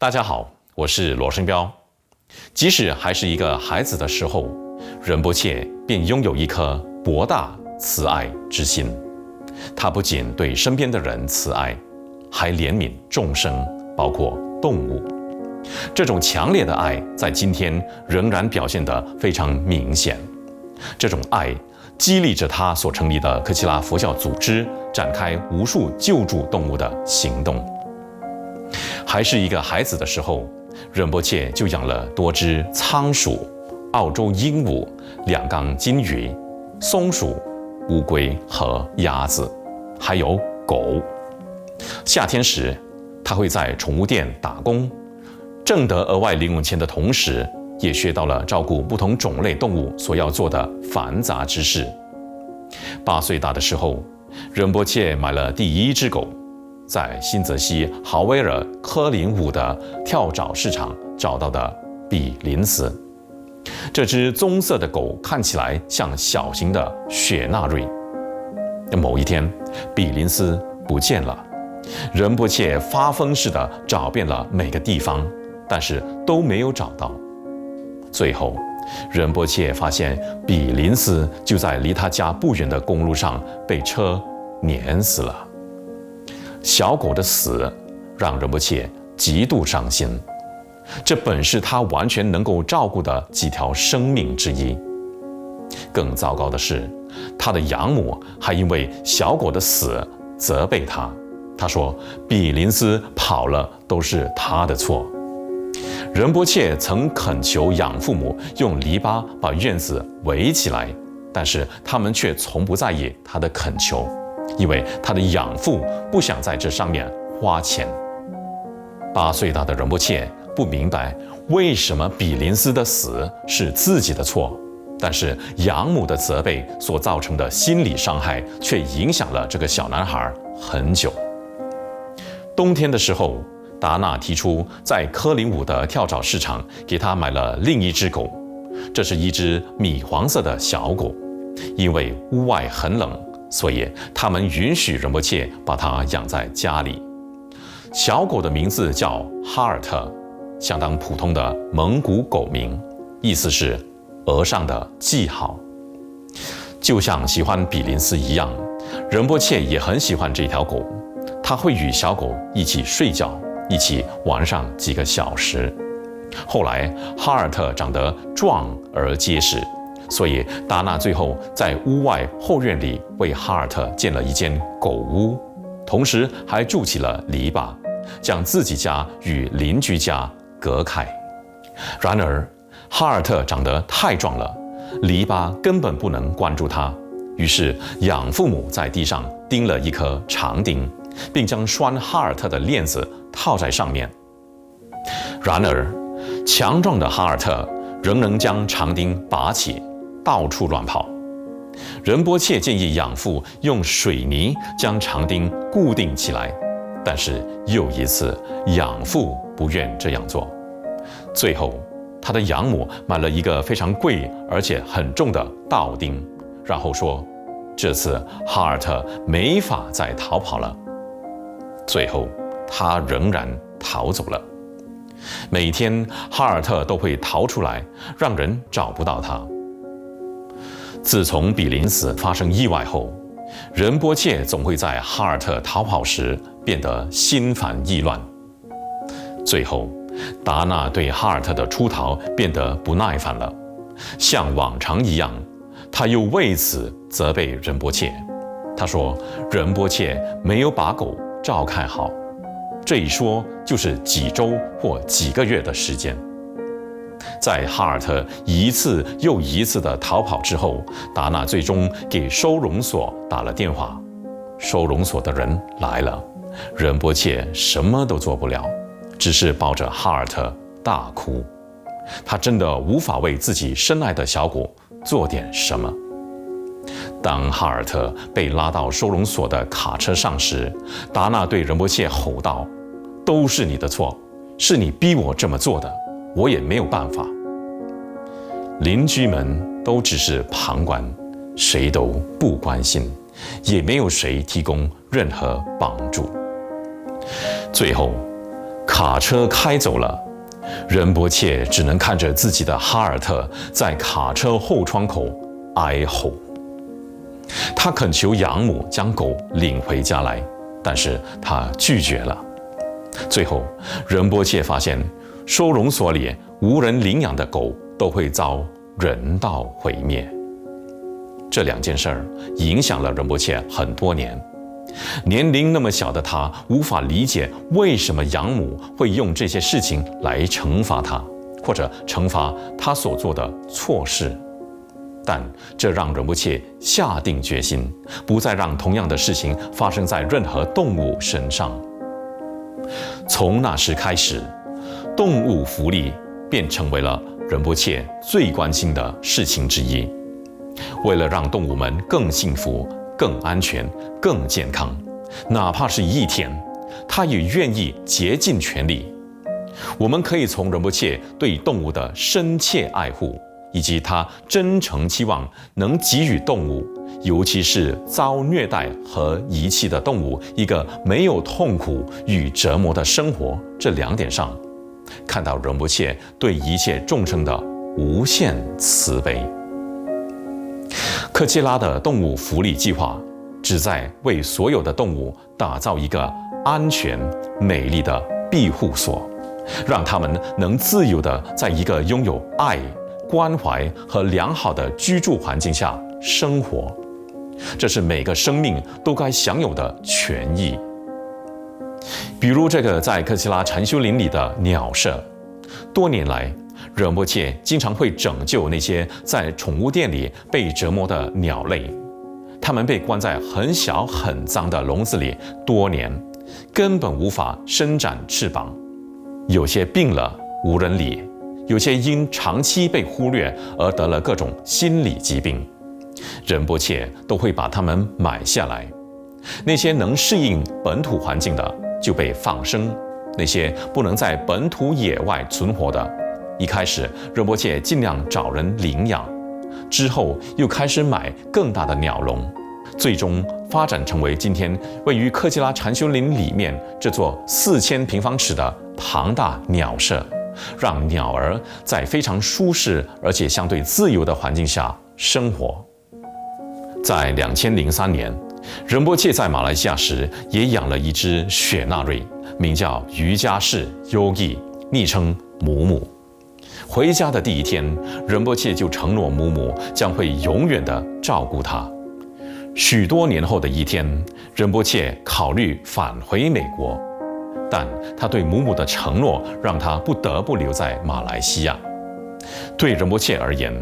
大家好，我是罗生彪。即使还是一个孩子的时候，仁波切便拥有一颗博大慈爱之心。他不仅对身边的人慈爱，还怜悯众生，包括动物。这种强烈的爱在今天仍然表现得非常明显。这种爱激励着他所成立的科奇拉佛教组织，展开无数救助动物的行动。还是一个孩子的时候，仁波切就养了多只仓鼠、澳洲鹦鹉、两缸金鱼、松鼠、乌龟和鸭子，还有狗。夏天时，他会在宠物店打工，挣得额外零用钱的同时，也学到了照顾不同种类动物所要做的繁杂之事。8岁大的时候，仁波切买了第一只狗，在新泽西豪威尔科林伍的跳蚤市场找到的比林斯。这只棕色的狗看起来像小型的雪纳瑞。某一天，比林斯不见了，仁波切发疯似的找遍了每个地方，但是都没有找到。最后，仁波切发现比林斯就在离他家不远的公路上被车碾死了。小狗的死让仁波切极度伤心，这本是他完全能够照顾的几条生命之一。更糟糕的是，他的养母还因为小狗的死责备他。他说比林斯跑了都是他的错。仁波切曾恳求养父母用篱笆把院子围起来，但是他们却从不在意他的恳求，因为他的养父不想在这上面花钱。8岁大的仁波切不明白为什么比林斯的死是自己的错，但是养母的责备所造成的心理伤害却影响了这个小男孩很久。冬天的时候，达纳提出在科林伍的跳蚤市场给他买了另一只狗，这是一只米黄色的小狗。因为屋外很冷，所以他们允许仁波切把它养在家里。小狗的名字叫哈尔特，相当普通的蒙古狗名，意思是额上的记号。就像喜欢比林斯一样，仁波切也很喜欢这条狗，他会与小狗一起睡觉，一起玩上几个小时。后来哈尔特长得壮而结实，所以达纳最后在屋外后院里为哈尔特建了一间狗屋，同时还筑起了篱笆，将自己家与邻居家隔开。然而哈尔特长得太壮了，篱笆根本不能关住他，于是养父母在地上钉了一颗长钉，并将拴哈尔特的链子套在上面。然而强壮的哈尔特仍能将长钉拔起，到处乱跑。仁波切建议养父用水泥将长钉固定起来，但是又一次养父不愿这样做。最后他的养母买了一个非常贵而且很重的倒钉，然后说这次哈尔特没法再逃跑了。最后他仍然逃走了。每天哈尔特都会逃出来，让人找不到他。自从比林斯发生意外后，仁波切总会在哈尔特逃跑时变得心烦意乱。最后达纳对哈尔特的出逃变得不耐烦了，像往常一样，他又为此责备仁波切。他说仁波切没有把狗照看好，这一说就是几周或几个月的时间。在哈尔特一次又一次的逃跑之后，达纳最终给收容所打了电话。收容所的人来了，仁波切什么都做不了，只是抱着哈尔特大哭。他真的无法为自己深爱的小狗做点什么。当哈尔特被拉到收容所的卡车上时，达纳对仁波切吼道：都是你的错，是你逼我这么做的，我也没有办法。邻居们都只是旁观，谁都不关心，也没有谁提供任何帮助。最后卡车开走了，仁波切只能看着自己的哈尔特在卡车后窗口哀吼。他恳求养母将狗领回家来，但是他拒绝了。最后，仁波切发现收容所里无人领养的狗都会遭人道毁灭。这两件事儿影响了仁波切很多年。年龄那么小的他无法理解为什么养母会用这些事情来惩罚他，或者惩罚他所做的错事。但这让仁波切下定决心，不再让同样的事情发生在任何动物身上。从那时开始，动物福利便成为了仁波切最关心的事情之一。为了让动物们更幸福、更安全、更健康，哪怕是一天，他也愿意竭尽全力。我们可以从仁波切对动物的深切爱护，以及他真诚期望能给予动物，尤其是遭虐待和遗弃的动物，一个没有痛苦与折磨的生活这两点上，看到仁波切对一切众生的无限慈悲。科切拉的动物福利计划旨在为所有的动物打造一个安全、美丽的庇护所，让它们能自由地在一个拥有爱、关怀和良好的居住环境下生活。这是每个生命都该享有的权益。比如这个在科切拉禅修林里的鸟舍，多年来，仁波切经常会拯救那些在宠物店里被折磨的鸟类。它们被关在很小很脏的笼子里多年，根本无法伸展翅膀。有些病了无人理，有些因长期被忽略而得了各种心理疾病。仁波切都会把它们买下来。那些能适应本土环境的就被放生，那些不能在本土野外存活的，一开始仁波切尽量找人领养，之后又开始买更大的鸟笼，最终发展成为今天位于科切拉禅修林里面这座4000平方尺的庞大鸟舍，让鸟儿在非常舒适而且相对自由的环境下生活。在2003年，仁波切在马来西亚时也养了一只雪纳瑞，名叫瑜伽士 Yogi， 昵称母母。回家的第一天，仁波切就承诺母母将会永远地照顾他。许多年后的一天，仁波切考虑返回美国，但他对母母的承诺让他不得不留在马来西亚。对仁波切而言，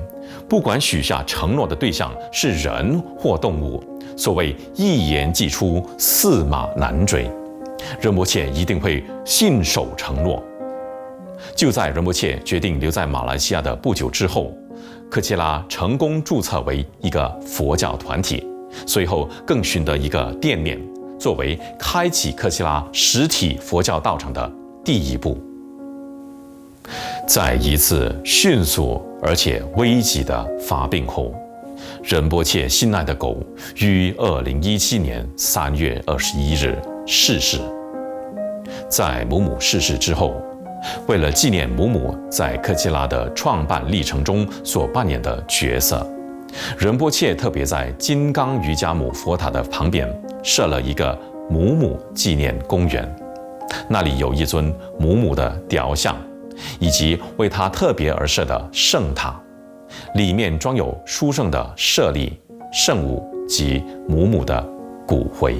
不管许下承诺的对象是人或动物，所谓一言既出，驷马难追，仁波切一定会信守承诺。就在仁波切决定留在马来西亚的不久之后，科切拉成功注册为一个佛教团体，随后更寻得一个店面，作为开启科切拉实体佛教道场的第一步。在一次迅速而且危急的发病后，仁波切心爱的狗于2017年3月21日逝世。在母母逝世之后，为了纪念母母在科切拉的创办历程中所扮演的角色，仁波切特别在金刚瑜伽母佛塔的旁边设了一个母母纪念公园，那里有一尊母母的雕像，以及为她特别而设的圣塔，里面装有殊胜的舍利、圣物及母母的骨灰。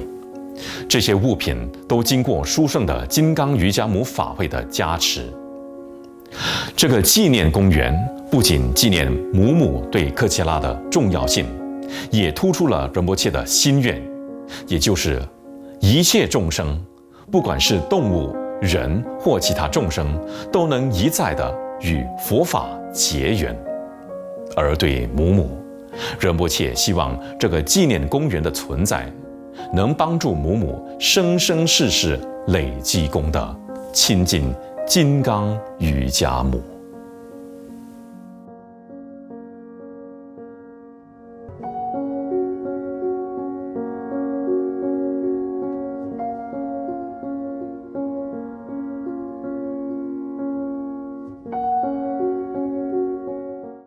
这些物品都经过殊胜的金刚瑜伽母法会的加持。这个纪念公园不仅纪念母母对科切拉的重要性，也突出了仁波切的心愿，也就是一切众生，不管是动物、人或其他众生，都能一再地与佛法结缘。而对母母，仁波切希望这个纪念公园的存在能帮助母母生生世世累积功德，亲近金刚瑜伽母。